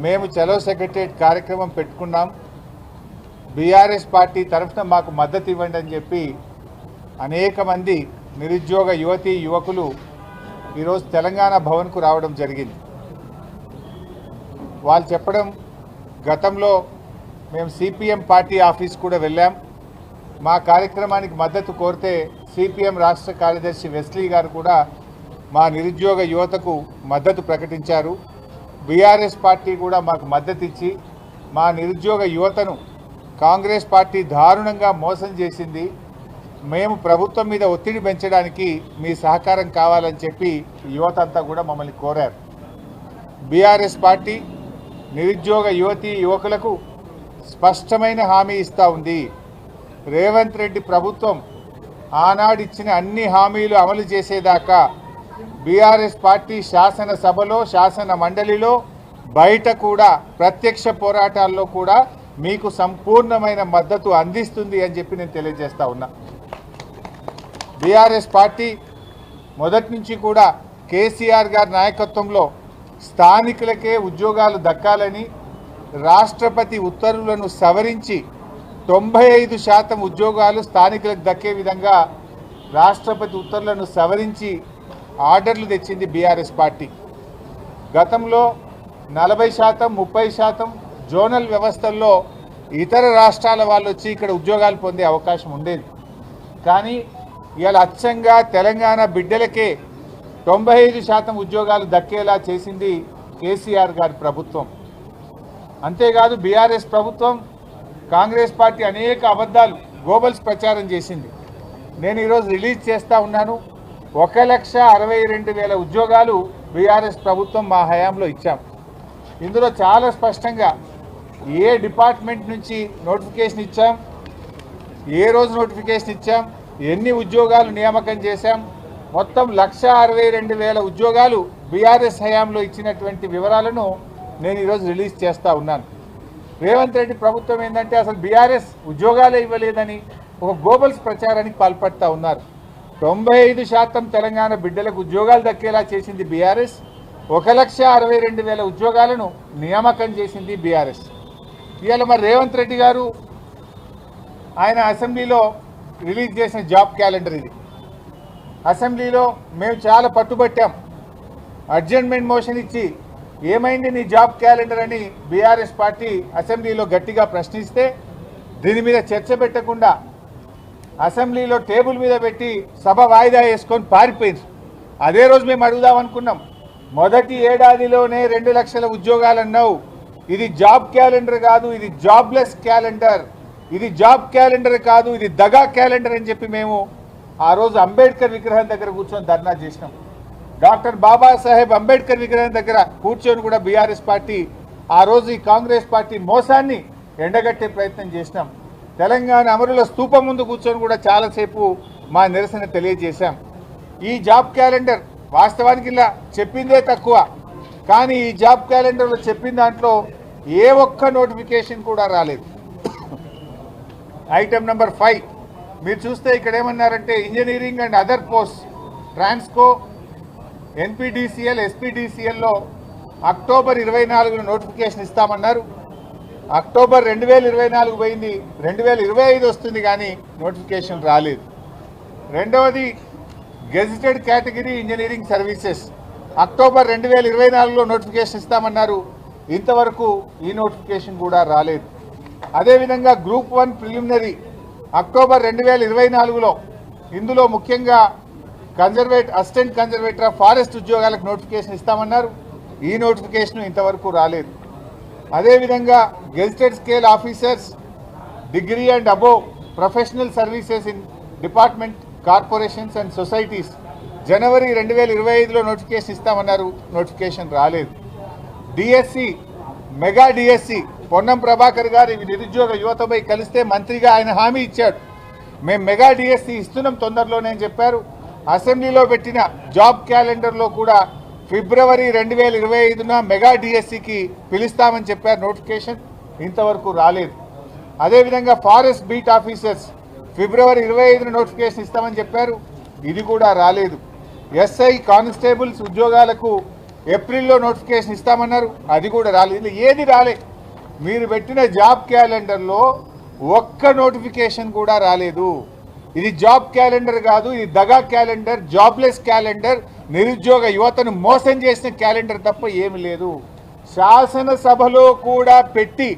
మేము చలో సెక్రటరియట్ కార్యక్రమం పెట్టుకున్నాం. బీఆర్ఎస్ పార్టీ తరఫున మాకు మద్దతు ఇవ్వండి అని చెప్పి అనేక మంది నిరుద్యోగ యువతీ యువకులు ఈరోజు తెలంగాణ భవన్కు రావడం జరిగింది. వాళ్ళు చెప్పడం, గతంలో మేము సిపిఎం పార్టీ ఆఫీస్ కూడా వెళ్ళాం. మా కార్యక్రమానికి మద్దతు కోరితే సిపిఎం రాష్ట్ర కార్యదర్శి వెస్లీ గారు కూడా మా నిరుద్యోగ యువతకు మద్దతు ప్రకటించారు. బీఆర్ఎస్ పార్టీ కూడా మాకు మద్దతు ఇచ్చి మా నిరుద్యోగ యువతను కాంగ్రెస్ పార్టీ దారుణంగా మోసం చేసింది. మేము ప్రభుత్వం మీద ఒత్తిడి పెంచడానికి మీ సహకారం కావాలని చెప్పి యువత అంతా కూడా మమ్మల్ని కోరారు. బీఆర్ఎస్ పార్టీ నిరుద్యోగ యువతీ యువకులకు స్పష్టమైన హామీ ఇస్తూ ఉంది. రేవంత్ రెడ్డి ప్రభుత్వం ఆనాడిచ్చిన అన్ని హామీలు అమలు చేసేదాకా బీఆర్ఎస్ పార్టీ శాసనసభలో, శాసన మండలిలో, బయట కూడా ప్రత్యక్ష పోరాటాల్లో కూడా మీకు సంపూర్ణమైన మద్దతు అందిస్తుంది అని చెప్పి నేను తెలియజేస్తా ఉన్నా. బీఆర్ఎస్ పార్టీ మొదటి నుంచి కూడా కేసీఆర్ గారి నాయకత్వంలో స్థానికులకే ఉద్యోగాలు దక్కాలని రాష్ట్రపతి ఉత్తర్వులను సవరించి 95% ఉద్యోగాలు స్థానికులకు దక్కే విధంగా రాష్ట్రపతి ఉత్తర్వులను సవరించి ఆర్డర్లు తెచ్చింది బీఆర్ఎస్ పార్టీ. గతంలో 40%, 30% జోనల్ వ్యవస్థల్లో ఇతర రాష్ట్రాల వాళ్ళు వచ్చి ఇక్కడ ఉద్యోగాలు పొందే అవకాశం ఉండేది. కానీ ఇవాళ అచ్చంగా తెలంగాణ బిడ్డలకే 95% ఉద్యోగాలు దక్కేలా చేసింది కేసీఆర్ గారి ప్రభుత్వం. అంతేకాదు బీఆర్ఎస్ ప్రభుత్వం, కాంగ్రెస్ పార్టీ అనేక అబద్ధాలు, గోబల్స్ ప్రచారం చేసింది. నేను ఈరోజు రిలీజ్ చేస్తూ ఉన్నాను. 1,62,000 ఉద్యోగాలు బీఆర్ఎస్ ప్రభుత్వం మా హయాంలో ఇచ్చాం. ఇందులో చాలా స్పష్టంగా ఏ డిపార్ట్మెంట్ నుంచి నోటిఫికేషన్ ఇచ్చాం, ఏ రోజు నోటిఫికేషన్ ఇచ్చాం, ఎన్ని ఉద్యోగాలు నియామకం చేశాం, మొత్తం 1,62,000 ఉద్యోగాలు బీఆర్ఎస్ హయాంలో ఇచ్చినటువంటి వివరాలను నేను ఈరోజు రిలీజ్ చేస్తూ ఉన్నాను. రేవంత్ రెడ్డి ప్రభుత్వం ఏంటంటే అసలు బీఆర్ఎస్ ఉద్యోగాలే ఇవ్వలేదని ఒక గోబల్స్ ప్రచారానికి పాల్పడుతూ ఉన్నారు. 95% తెలంగాణ బిడ్డలకు ఉద్యోగాలు దక్కేలా చేసింది బీఆర్ఎస్. 1,62,000 ఉద్యోగాలను నియామకం చేసింది బీఆర్ఎస్. ఇవాళ మరి రేవంత్ రెడ్డి గారు ఆయన అసెంబ్లీలో రిలీజ్ చేసిన జాబ్ క్యాలెండర్ ఇది. అసెంబ్లీలో మేము చాలా పట్టుబట్టాం. అడ్జర్న్మెంట్ మోషన్ ఇచ్చి ఏమైంది నీ జాబ్ క్యాలెండర్ అని బీఆర్ఎస్ పార్టీ అసెంబ్లీలో గట్టిగా ప్రశ్నిస్తే దీని మీద చర్చ పెట్టకుండా అసెంబ్లీలో టేబుల్ మీద పెట్టి సభ వాయిదా వేసుకొని పారిపోయింది. అదే రోజు మేము అడుగుదాం అనుకున్నాం, మొదటి ఏడాదిలోనే 2 లక్షల ఉద్యోగాలు అన్నావు, ఇది జాబ్ క్యాలెండర్ కాదు, ఇది జాబ్లెస్ క్యాలెండర్, ఇది జాబ్ క్యాలెండర్ కాదు, ఇది దగా క్యాలెండర్ అని చెప్పి మేము ఆ రోజు అంబేద్కర్ విగ్రహం దగ్గర కూర్చొని ధర్నా చేసినాం. డాక్టర్ బాబాసాహెబ్ అంబేద్కర్ విగ్రహం దగ్గర కూర్చొని కూడా బీఆర్ఎస్ పార్టీ ఆ రోజు ఈ కాంగ్రెస్ పార్టీ మోసాన్ని ఎండగట్టే ప్రయత్నం చేసినాం. తెలంగాణ అమరుల స్తూపం ముందు కూర్చొని కూడా చాలాసేపు మా నిరసన తెలియజేశాం. ఈ జాబ్ క్యాలెండర్ వాస్తవానికి ఇలా చెప్పిందే తక్కువ, కానీ ఈ జాబ్ క్యాలెండర్లో చెప్పిన దాంట్లో ఏ ఒక్క నోటిఫికేషన్ కూడా రాలేదు. ఐటమ్ నెంబర్ 5 మీరు చూస్తే ఇక్కడ ఏమన్నారంటే engineering and other post Transco, NPDCL, ఎస్పీడీసీఎల్లో అక్టోబర్ 24 నోటిఫికేషన్ ఇస్తామన్నారు. అక్టోబర్ 2024 పోయింది, 2025 వస్తుంది కానీ నోటిఫికేషన్ రాలేదు. రెండవది gazetted category engineering services, October 2024లో నోటిఫికేషన్ ఇస్తామన్నారు. ఇంతవరకు ఈ నోటిఫికేషన్ కూడా రాలేదు. అదేవిధంగా గ్రూప్ 1 ప్రిలిమినరీ అక్టోబర్ 2024లో, ఇందులో ముఖ్యంగా అసిస్టెంట్ కన్జర్వేటర్ ఆఫ్ ఫారెస్ట్ ఉద్యోగాలకు నోటిఫికేషన్ ఇస్తామన్నారు. ఈ నోటిఫికేషన్ ఇంతవరకు రాలేదు. అదేవిధంగా gazetted scale officers, degree and above professional services in department, corporations and societies జనవరి 2025లో నోటిఫికేషన్ ఇస్తామన్నారు. నోటిఫికేషన్ రాలేదు. DSC, mega DSC Ponnam Prabhakar గారు నిరుద్యోగ యువతపై కలిస్తే మంత్రిగా ఆయన హామీ ఇచ్చాడు, మేము మెగా డిఎస్సి ఇస్తున్నాం తొందరలోనే అని చెప్పారు. అసెంబ్లీలో పెట్టిన జాబ్ క్యాలెండర్లో కూడా ఫిబ్రవరి 2025న మెగా డిఎస్సికి పిలుస్తామని చెప్పారు. నోటిఫికేషన్ ఇంతవరకు రాలేదు. అదేవిధంగా ఫారెస్ట్ బీట్ ఆఫీసర్స్ ఫిబ్రవరి 25న నోటిఫికేషన్ ఇస్తామని చెప్పారు. ఇది కూడా రాలేదు. ఎస్ఐ కానిస్టేబుల్స్ ఉద్యోగాలకు ఏప్రిల్లో నోటిఫికేషన్ ఇస్తామన్నారు, అది కూడా రాలేదు. ఏది రాలే. మీరు పెట్టిన జాబ్ క్యాలెండర్లో ఒక్క నోటిఫికేషన్ కూడా రాలేదు. ఇది జాబ్ క్యాలెండర్ కాదు, ఇది దగా క్యాలెండర్, జాబ్లెస్ క్యాలెండర్, నిరుద్యోగ యువతను మోసం చేసిన క్యాలెండర్ తప్ప ఏమి లేదు. శాసనసభలో కూడా పెట్టి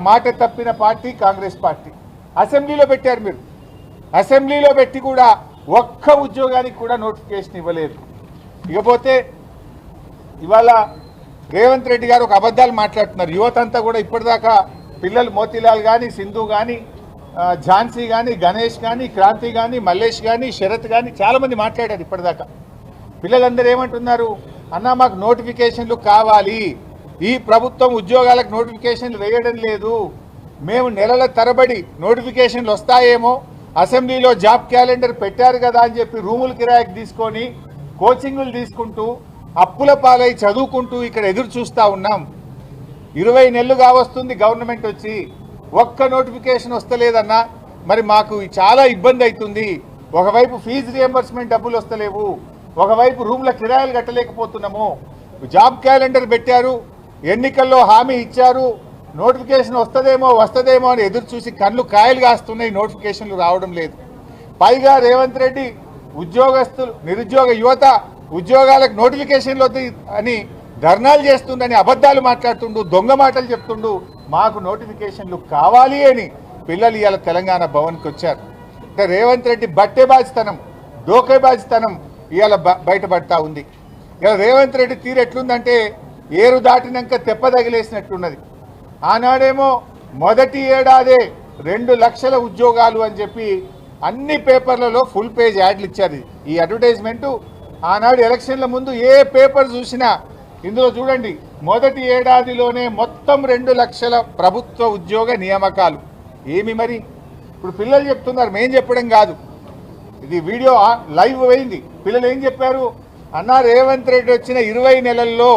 మాట తప్పిన పార్టీ కాంగ్రెస్ పార్టీ. అసెంబ్లీలో పెట్టారు మీరు, అసెంబ్లీలో పెట్టి కూడా ఒక్క ఉద్యోగానికి కూడా నోటిఫికేషన్ ఇవ్వలేదు. ఇకపోతే ఇవాళ రేవంత్ రెడ్డి గారు ఒక అబద్ధాలు మాట్లాడుతున్నారు. యువత అంతా కూడా ఇప్పటిదాకా పిల్లలు మోతీలాల్ కానీ, సింధు కానీ, ఝాన్సీ కానీ, గణేష్ కానీ, క్రాంతి కానీ, మల్లేష్ కానీ, శరత్ కానీ చాలామంది మాట్లాడారు ఇప్పటిదాకా. పిల్లలందరూ ఏమంటున్నారు, అన్న మాకు నోటిఫికేషన్లు కావాలి, ఈ ప్రభుత్వం ఉద్యోగాలకు నోటిఫికేషన్లు వేయడం లేదు, మేము నెలల తరబడి నోటిఫికేషన్లు వస్తాయేమో, అసెంబ్లీలో జాబ్ క్యాలెండర్ పెట్టారు కదా అని చెప్పి రూములు కిరాయికి తీసుకొని కోచింగులు తీసుకుంటూ అప్పుల పాలై చదువుకుంటూ ఇక్కడ ఎదురు చూస్తూ ఉన్నాం. 20 నెలలు కావస్తుంది గవర్నమెంట్ వచ్చి, ఒక్క నోటిఫికేషన్ వస్తలేదన్నా. మరి మాకు చాలా ఇబ్బంది అవుతుంది. ఒకవైపు ఫీజు రియంబర్స్మెంట్ డబ్బులు వస్తలేవు, ఒకవైపు రూమ్ల కిరాయిలు కట్టలేకపోతున్నాము. జాబ్ క్యాలెండర్ పెట్టారు, ఎన్నికల్లో హామీ ఇచ్చారు, నోటిఫికేషన్ వస్తదేమో అని ఎదురు చూసి కళ్ళు కాయలు కాస్తున్నాయి, నోటిఫికేషన్లు రావడం లేదు. పైగా రేవంత్ రెడ్డి ఉద్యోగస్తులు, నిరుద్యోగ యువత ఉద్యోగాలకు నోటిఫికేషన్లు వద్దు అని ధర్నాలు చేస్తుండని అబద్ధాలు మాట్లాడుతుండు, దొంగ మాటలు చెప్తుండు. మాకు నోటిఫికేషన్లు కావాలి అని పిల్లలు ఇవాళ తెలంగాణ భవన్కి వచ్చారు. అంటే రేవంత్ రెడ్డి బట్టేబాజితనం, డోకేబాజితనం ఇవాళ బయటపడతా ఉంది. ఇవాళ రేవంత్ రెడ్డి తీరు ఎట్లుందంటే ఏరు దాటినాక తెప్ప తగిలేసినట్లున్నది. ఆనాడేమో మొదటి ఏడాదే 2 లక్షల ఉద్యోగాలు అని చెప్పి అన్ని పేపర్లలో ఫుల్ పేజ్ యాడ్లు ఇచ్చారు. ఈ అడ్వర్టైజ్మెంటు ఆనాడు ఎలక్షన్ల ముందు ఏ పేపర్ చూసినా ఇందులో చూడండి, మొదటి ఏడాదిలోనే మొత్తం 2 లక్షల ప్రభుత్వ ఉద్యోగ నియామకాలు. ఏమి మరి ఇప్పుడు పిల్లలు చెప్తున్నారు, మేం చెప్పడం కాదు, ఇది వీడియో లైవ్ అయింది. పిల్లలు ఏం చెప్పారు, అన్న రేవంత్ రెడ్డి వచ్చిన 20 నెలల్లో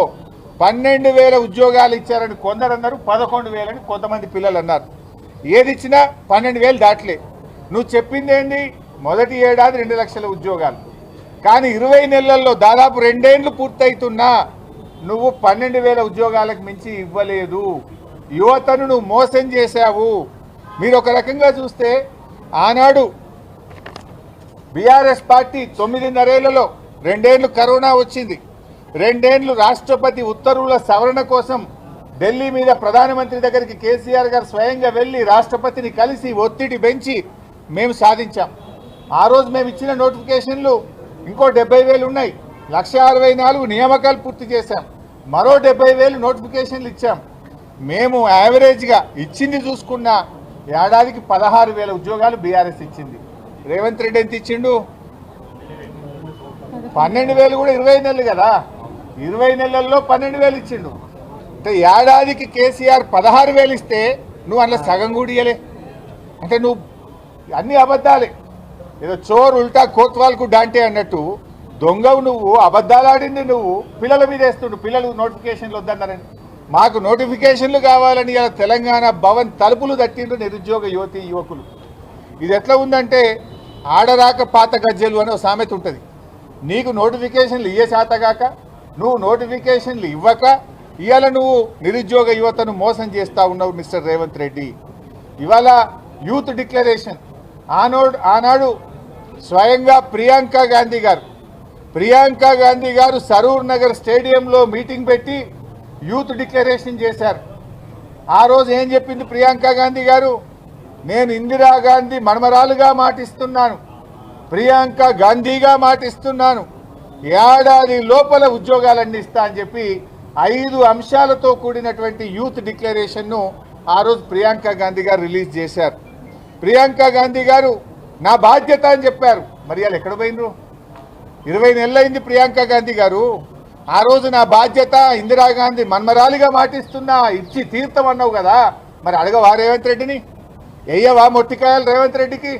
12,000 ఉద్యోగాలు ఇచ్చారని కొందరు అన్నారు, 11,000 అని కొంతమంది పిల్లలు అన్నారు. ఏది ఇచ్చినా 12,000 దాటలే. నువ్వు చెప్పింది ఏంటి, మొదటి ఏడాది 2 లక్షల ఉద్యోగాలు, కానీ 20 నెలల్లో దాదాపు 2 ఏళ్ళు పూర్తవుతున్నా నువ్వు 12,000 ఉద్యోగాలకు మించి ఇవ్వలేదు. యువతను నువ్వు మోసం చేశావు. మీరు ఒక రకంగా చూస్తే ఆనాడు బీఆర్ఎస్ పార్టీ 9.5 ఏళ్లలో 2 ఏళ్ళు కరోనా వచ్చింది, 2 ఏళ్ళు రాష్ట్రపతి ఉత్తర్వుల సవరణ కోసం ఢిల్లీ మీద ప్రధానమంత్రి దగ్గరికి కేసీఆర్ గారు స్వయంగా వెళ్ళి రాష్ట్రపతిని కలిసి ఒత్తిడి పెంచి మేము సాధించాం. ఆ రోజు మేము ఇచ్చిన నోటిఫికేషన్లు ఇంకో 70,000 ఉన్నాయి. 1,64,000 నియామకాలు పూర్తి చేశాం, మరో 70,000 నోటిఫికేషన్లు ఇచ్చాం. మేము యావరేజ్గా ఇచ్చింది చూసుకున్న ఏడాదికి 16,000 ఉద్యోగాలు బీఆర్ఎస్ ఇచ్చింది. రేవంత్ రెడ్డి ఎంత ఇచ్చిండు, 12,000 కూడా 20 నెలలు కదా, 20 నెలల్లో 12,000 ఇచ్చిండు. అంటే ఏడాదికి కేసీఆర్ 16,000 ఇస్తే నువ్వు అందులో సగం కూడా ఇయ్యలే. అంటే నువ్వు అన్ని అబద్ధాలే, ఏదో చోరు ఉల్టా కోత్వాల్కు డాంటే అన్నట్టు దొంగవు నువ్వు, అబద్ధాలు ఆడింది నువ్వు, పిల్లల మీద వేస్తుండు. పిల్లలు నోటిఫికేషన్లు వద్దన్నారని, మాకు నోటిఫికేషన్లు కావాలని ఇలా తెలంగాణ భవన్ తలుపులు తట్టిండ్రు నిరుద్యోగ యువతి యువకులు. ఇది ఎట్లా ఉందంటే ఆడరాక పాత గజ్జలు అని ఒక సామెత ఉంటుంది. నీకు నోటిఫికేషన్లు ఇయ్యే శాతగాక, నువ్వు నోటిఫికేషన్లు ఇవ్వక ఇవాళ నువ్వు నిరుద్యోగ యువతను మోసం చేస్తూ ఉన్నావు మిస్టర్ రేవంత్ రెడ్డి. ఇవాళ యూత్ డిక్లరేషన్ ఆనాడు స్వయంగా ప్రియాంక గాంధీ గారు సరూర్ నగర్ స్టేడియంలో మీటింగ్ పెట్టి యూత్ డిక్లరేషన్ చేశారు. ఆ రోజు ఏం చెప్పింది ప్రియాంక గాంధీ గారు, నేను ఇందిరాగాంధీ మనమరాలుగా మాటిస్తున్నాను, ప్రియాంక గాంధీగా మాటిస్తున్నాను, ఏడాది లోపల ఉద్యోగాలన్నీ ఇస్తా అని చెప్పి 5 అంశాలతో కూడినటువంటి యూత్ డిక్లరేషన్ను ఆ రోజు ప్రియాంక గాంధీ గారు రిలీజ్ చేశారు. ప్రియాంక గాంధీ గారు నా బాధ్యత అని చెప్పారు. మరి వాళ్ళు ఎక్కడ పోయినరు? 20 నెలలైంది ప్రియాంక గాంధీ గారు. ఆ రోజు నా బాధ్యత ఇందిరాగాంధీ మన్మరాలిగా మాటిస్తున్నా, ఇచ్చి తీర్థం అన్నావు కదా, మరి అడగవా రేవంత్ రెడ్డిని? వెయ్యవా మొట్టికాయలు రేవంత్ రెడ్డికి?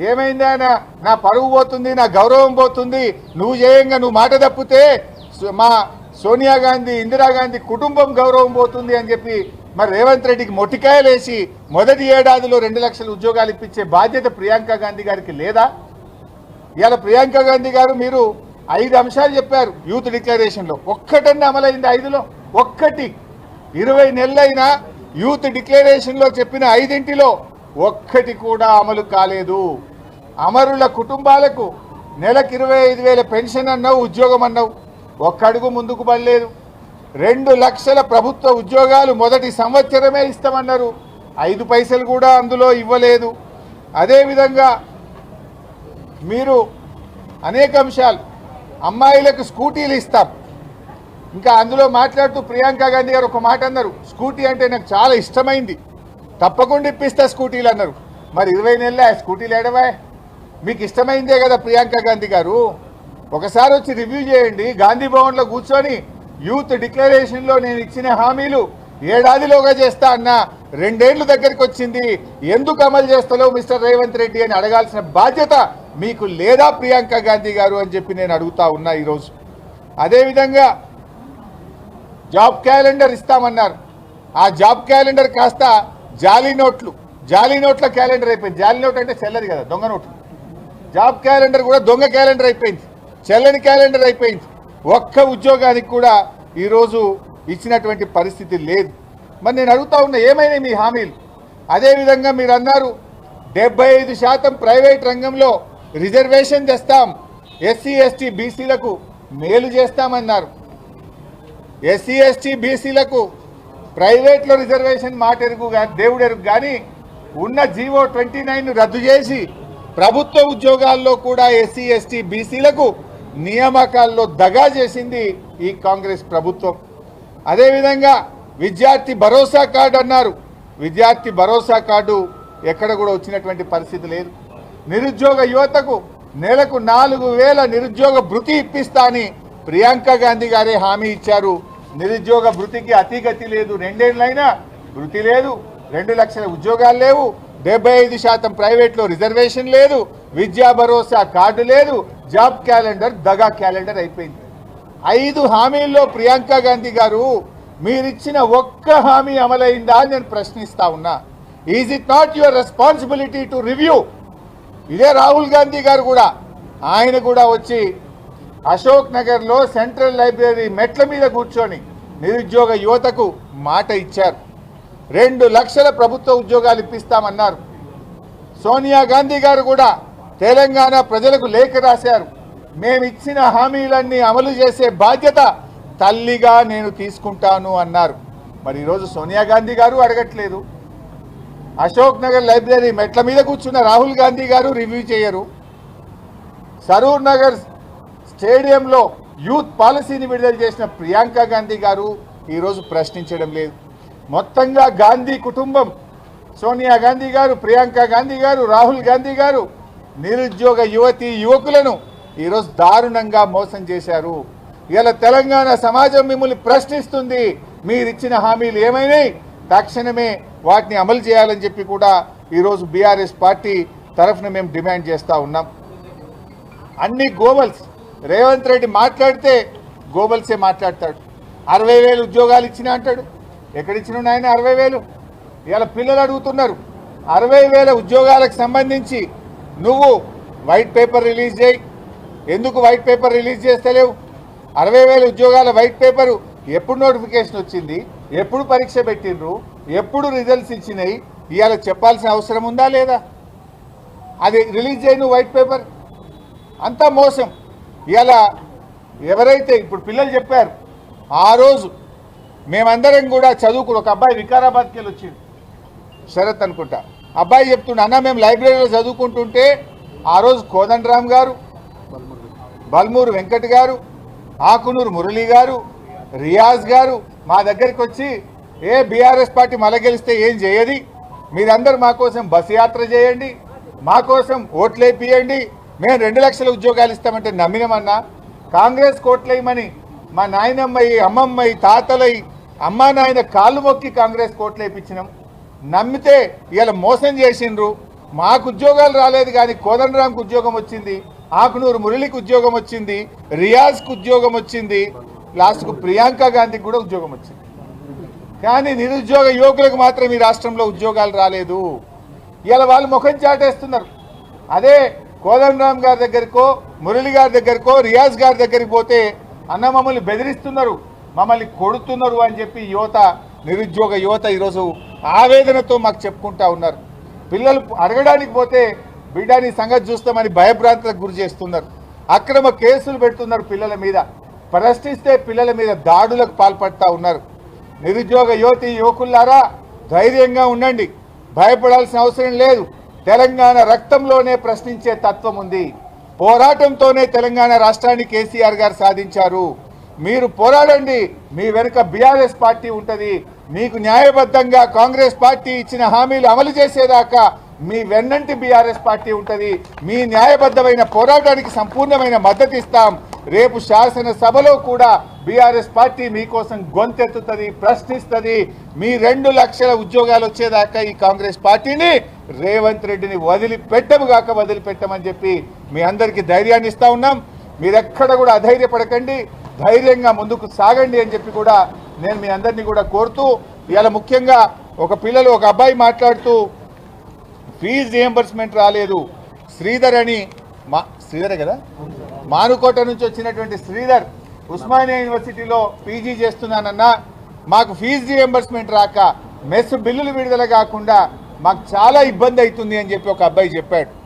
ఏమైంది ఆయన, నా పరువు పోతుంది, నా గౌరవం పోతుంది, నువ్వు చేయంగా నువ్వు మాట తప్పితే మా సోనియా గాంధీ ఇందిరాగాంధీ కుటుంబం గౌరవం పోతుంది అని చెప్పి మరి రేవంత్ రెడ్డికి మొట్టికాయలు వేసి మొదటి ఏడాదిలో 2 లక్షల ఉద్యోగాలు ఇప్పించే బాధ్యత ప్రియాంక గాంధీ గారికి లేదా? ఇవాళ ప్రియాంక గాంధీ గారు మీరు 5 అంశాలు చెప్పారు యూత్ డిక్లరేషన్లో. ఒక్కటన్నా అమలైంది 5లో? ఒక్కటి. 20 నెలలైనా యూత్ డిక్లరేషన్లో చెప్పిన 5 ఒక్కటి కూడా అమలు కాలేదు. అమరుల కుటుంబాలకు నెలకు 25,000 పెన్షన్ అన్నావు, ఉద్యోగం అన్నావు, ఒక్క అడుగు ముందుకు పడలేదు. 2 లక్షల ప్రభుత్వ ఉద్యోగాలు మొదటి సంవత్సరమే ఇస్తామన్నారు, 5 పైసలు కూడా అందులో ఇవ్వలేదు. అదేవిధంగా మీరు అనేక అంశాలు, అమ్మాయిలకు స్కూటీలు ఇస్తాం, ఇంకా అందులో మాట్లాడుతూ ప్రియాంక గాంధీ గారు ఒక మాట అన్నారు, స్కూటీ అంటే నాకు చాలా ఇష్టమైంది, తప్పకుండా ఇప్పిస్తా స్కూటీలు అన్నారు. మరి 20 నెలలే స్కూటీలు ఏడవా? మీకు ఇష్టమైందే కదా ప్రియాంక గాంధీ గారు. ఒకసారి వచ్చి రివ్యూ చేయండి. గాంధీ భవన్లో కూర్చొని యూత్ డిక్లరేషన్లో నేను ఇచ్చిన హామీలు ఏడాదిలోగా చేస్తా అన్న 2 ఏళ్లు దగ్గరికి వచ్చింది, ఎందుకు అమలు చేస్తలేవు మిస్టర్ రేవంత్ రెడ్డి అని అడగాల్సిన బాధ్యత మీకు లేదా ప్రియాంక గాంధీ గారు అని చెప్పి నేను అడుగుతా ఉన్నా ఈరోజు. అదేవిధంగా జాబ్ క్యాలెండర్ ఇస్తామన్నారు, ఆ జాబ్ క్యాలెండర్ కాస్త జాలీ నోట్ల క్యాలెండర్ అయిపోయింది. జాలీ నోట్ అంటే చెల్లది కదా, దొంగ నోట్లు. జాబ్ క్యాలెండర్ కూడా దొంగ క్యాలెండర్ అయిపోయింది, చెల్లని క్యాలెండర్ అయిపోయింది. ఒక్క ఉద్యోగానికి కూడా ఈరోజు ఇచ్చినటువంటి పరిస్థితి లేదు. మరి నేను అడుగుతా ఉన్నా, ఏమైనా మీ హామీలు? అదేవిధంగా మీరు అన్నారు 75% ప్రైవేట్ రంగంలో రిజర్వేషన్ తెస్తాం, ఎస్సీ ఎస్టీ బీసీలకు మేలు చేస్తామన్నారు. ఎస్సీ ఎస్టీ బీసీలకు ప్రైవేట్లో రిజర్వేషన్ మాట ఎరుగు దేవుడు ఎరుగు, కానీ ఉన్న జీవో 29 రద్దు చేసి ప్రభుత్వ ఉద్యోగాల్లో కూడా ఎస్సీ ఎస్టీ బీసీలకు నియామకాల్లో దగా చేసింది ఈ కాంగ్రెస్ ప్రభుత్వం. అదేవిధంగా విద్యార్థి భరోసా కార్డు అన్నారు, విద్యార్థి భరోసా కార్డు ఎక్కడ కూడా వచ్చినటువంటి పరిస్థితి లేదు. నిరుద్యోగ యువతకు నెలకు 4,000 నిరుద్యోగ భృతి ఇప్పిస్తా అని ప్రియాంక గాంధీ గారే హామీ ఇచ్చారు. నిరుద్యోగ భృతికి అతిగతి లేదు, 2 ఏళ్ళైనా భృతి లేదు, 2 లక్షల ఉద్యోగాలు లేవు, 75% ప్రైవేట్లో రిజర్వేషన్ లేదు, విద్యా భరోసా కార్డు లేదు, జాబ్ క్యాలెండర్ దగా క్యాలెండర్ అయిపోయింది. 5 హామీల్లో ప్రియాంక గాంధీ గారు మీరిచ్చిన ఒక్క హామీ అమలైందా అని నేను ప్రశ్నిస్తా ఉన్నా. Is it not your responsibility to review? ఇదే రాహుల్ గాంధీ గారు కూడా, ఆయన కూడా వచ్చి అశోక్ నగర్లో సెంట్రల్ లైబ్రరీ మెట్ల మీద కూర్చొని నిరుద్యోగ యువతకు మాట ఇచ్చారు. 2 లక్షల ప్రభుత్వ ఉద్యోగాలు ఇప్పిస్తామన్నారు. సోనియా గాంధీ గారు కూడా తెలంగాణ ప్రజలకు లేఖ రాశారు, మేమిచ్చిన హామీలన్నీ అమలు చేసే బాధ్యత తల్లిగా నేను తీసుకుంటాను అన్నారు. మరి ఈరోజు సోనియా గాంధీ గారు అడగట్లేదు, అశోక్ నగర్ లైబ్రరీ మెట్ల మీద కూర్చున్న రాహుల్ గాంధీ గారు రివ్యూ చేయరు, సరూర్ నగర్ స్టేడియంలో యూత్ పాలసీని విడుదల చేసిన ప్రియాంక గాంధీ గారు ఈరోజు ప్రశ్నించడం లేదు. మొత్తంగా గాంధీ కుటుంబం, సోనియా గాంధీ గారు, ప్రియాంక గాంధీ గారు, రాహుల్ గాంధీ గారు నిరుద్యోగ యువతీ యువకులను ఈరోజు దారుణంగా మోసం చేశారు. ఇలా తెలంగాణ సమాజం మిమ్మల్ని ప్రశ్నిస్తుంది, మీరిచ్చిన హామీలు ఏమైనాయి, తక్షణమే వాటిని అమలు చేయాలని చెప్పి కూడా ఈరోజు బీఆర్ఎస్ పార్టీ తరఫున మేము డిమాండ్ చేస్తూ ఉన్నాం. అన్ని గోబల్స్, రేవంత్ రెడ్డి మాట్లాడితే గోబల్సే మాట్లాడతాడు. 60,000 ఉద్యోగాలు ఇచ్చినా అంటాడు, ఎక్కడిచ్చిన ఆయన 60,000? ఇలా పిల్లలు అడుగుతున్నారు, 60,000 ఉద్యోగాలకు సంబంధించి నువ్వు వైట్ పేపర్ రిలీజ్ చేయి, ఎందుకు వైట్ పేపర్ రిలీజ్ చేస్తలేవు? 60,000 ఉద్యోగాల వైట్ పేపరు ఎప్పుడు నోటిఫికేషన్ వచ్చింది, ఎప్పుడు పరీక్ష పెట్టిండ్రు, ఎప్పుడు రిజల్ట్స్ ఇచ్చినాయి, ఇవాళ చెప్పాల్సిన అవసరం ఉందా లేదా? అది రిలీజ్ చేయను వైట్ పేపర్, అంతా మోసం. ఇవాళ ఎవరైతే ఇప్పుడు పిల్లలు చెప్పారు, ఆ రోజు మేమందరం కూడా చదువుకుని, ఒక అబ్బాయి వికారాబాద్కి వెళ్ళి వచ్చింది, శరత్ అనుకుంటా, అబ్బాయి చెప్తుండే, అన్న మేము లైబ్రరీలో చదువుకుంటుంటే ఆ రోజు కోదండరామ్ గారు, బల్మూరు వెంకట్ గారు, ఆకునూరు మురళి గారు, రియాజ్ గారు మా దగ్గరికి వచ్చి, ఏ బీఆర్ఎస్ పార్టీ మళ్ళీ గెలిస్తే ఏం చేయది, మీరందరూ మా కోసం బస్సు యాత్ర చేయండి, మా కోసం ఓట్లేపియండి, మేము 2 లక్షల ఉద్యోగాలు ఇస్తామంటే నమ్మినామన్నా. కాంగ్రెస్ కోట్లేయమని మా నాయనమ్మయి, అమ్మమ్మయి, తాతలై, అమ్మా నాయన కాళ్ళు మొక్కి కాంగ్రెస్ కోట్లు వేయించినాం. నమ్మితే ఇలా మోసం చేసిండ్రు. మాకు ఉద్యోగాలు రాలేదు, కానీ కోదండరాంకు ఉద్యోగం వచ్చింది, ఆకునూరు మురళికి ఉద్యోగం వచ్చింది, రియాజ్కు ఉద్యోగం వచ్చింది, లాస్ట్కు ప్రియాంక గాంధీకి కూడా ఉద్యోగం వచ్చింది. కానీ నిరుద్యోగ యువకులకు మాత్రం ఈ రాష్ట్రంలో ఉద్యోగాలు రాలేదు. ఇలా వాళ్ళు ముఖం చాటేస్తున్నారు. అదే కోదండరామ్ గారి దగ్గరకో మురళి గారి దగ్గరకో రియాజ్ గారి దగ్గరికి పోతే అన్న మమ్మల్ని బెదిరిస్తున్నారు, మమ్మల్ని కొడుతున్నారు అని చెప్పి యువత, నిరుద్యోగ యువత ఈరోజు ఆవేదనతో మాకు చెప్పుకుంటా ఉన్నారు. పిల్లలు అడగడానికి పోతే బిడ్డని సంగతి చూస్తామని భయభ్రాంతులకు గురి చేస్తున్నారు. అక్రమ కేసులు పెడుతున్నారు పిల్లల మీద, ప్రశ్నిస్తే పిల్లల మీద దాడులకు పాల్పడతా ఉన్నారు. నిరుద్యోగ యువతి యువకులారా ధైర్యంగా ఉండండి, భయపడాల్సిన అవసరం లేదు. తెలంగాణ రక్తంలోనే ప్రశ్నించే తత్వం ఉంది. పోరాటంతోనే తెలంగాణ రాష్ట్రాన్ని కేసీఆర్ గారు సాధించారు. మీరు పోరాడండి, మీ వెనుక బీఆర్ఎస్ పార్టీ ఉంటుంది. మీకు న్యాయబద్ధంగా కాంగ్రెస్ పార్టీ ఇచ్చిన హామీలు అమలు చేసేదాకా మీ వెన్నంటి బీఆర్ఎస్ పార్టీ ఉంటుంది. మీ న్యాయబద్ధమైన పోరాటానికి సంపూర్ణమైన మద్దతు ఇస్తాం. రేపు శాసనసభలో కూడా బీఆర్ఎస్ పార్టీ మీకోసం గొంతెత్తుతుంది, ప్రశ్నిస్తుంది. మీ 2 లక్షల ఉద్యోగాలు వచ్చేదాకా ఈ కాంగ్రెస్ పార్టీని, రేవంత్ రెడ్డిని వదిలిపెట్టమని చెప్పి మీ అందరికీ ధైర్యాన్ని ఇస్తా ఉన్నాం. మీరెక్కడ కూడా అధైర్యపడకండి, ధైర్యంగా ముందుకు సాగండి అని చెప్పి కూడా నేను మీ అందరినీ కూడా కోరుతూ, ఇవాళ ముఖ్యంగా ఒక అబ్బాయి మాట్లాడుతూ ఫీజు రియంబర్స్మెంట్ రాలేదు, శ్రీధర్ అని, శ్రీధరే కదా, మానుకోట నుంచి వచ్చినటువంటి శ్రీధర్ ఉస్మానియా యూనివర్సిటీలో పీజీ చేస్తున్నానన్నా, మాకు ఫీజు రియంబర్స్మెంట్ రాక మెస్ బిల్లులు విడుదల కాకుండా మాకు చాలా ఇబ్బంది అవుతుంది అని చెప్పి ఒక అబ్బాయి చెప్పాడు.